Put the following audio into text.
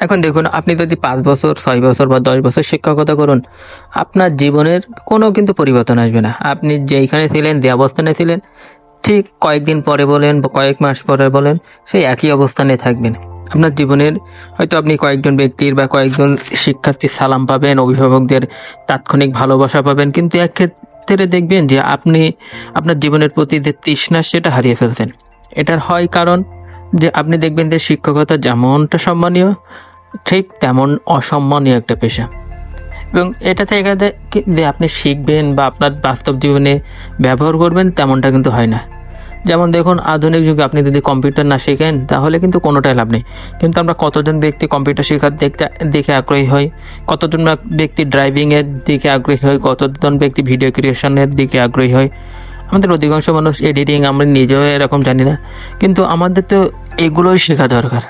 এখন দেখুন, আপনি যদি 5 বছর, 6 বছর বা 10 বছর শিক্ষকতা করুন, আপনার জীবনের কোনো কিন্তু পরিবর্তন আসবে না। আপনি যেইখানে ছিলেন, যে অবস্থানে ছিলেন, ঠিক কয়েকদিন পরে বলেন বা কয়েক মাস পরে বলেন, সেই একই অবস্থানে থাকবেন। আপনার জীবনের হয়তো আপনি কয়েকজন ব্যক্তির বা কয়েকজন শিক্ষার্থীর সালাম পাবেন, অভিভাবকদের তাৎক্ষণিক ভালোবাসা পাবেন, কিন্তু এক ক্ষেত্রে দেখবেন যে আপনি আপনার জীবনের প্রতি যে তৃষ্ণা সেটা হারিয়ে ফেলছেন। এটার হয় কারণ যে আপনি দেখবেন যে শিক্ষকতা যেমনটা সম্মানীয়, ঠিক তেমন অসম্মানীয় একটা পেশা। এবং এটা থেকে যে আপনি শিখবেন বা আপনার বাস্তব জীবনে ব্যবহার করবেন, তেমনটা কিন্তু হয় না। যেমন দেখুন, আধুনিক যুগে আপনি যদি কম্পিউটার না শেখেন, তাহলে কিন্তু কোনোটাই লাভ নেই। কিন্তু আমরা কতজন ব্যক্তি কম্পিউটার শেখার দেখে আগ্রহী হই, কতজন ব্যক্তি ড্রাইভিংয়ের দিকে আগ্রহী হয়, কতজন ব্যক্তি ভিডিও ক্রিয়েশনের দিকে আগ্রহী হয়। আমাদের অধিকাংশ মানুষ এডিটিং আমরা নিজেও এরকম জানি না, কিন্তু আমাদের তো এগুলোই শেখা দরকার।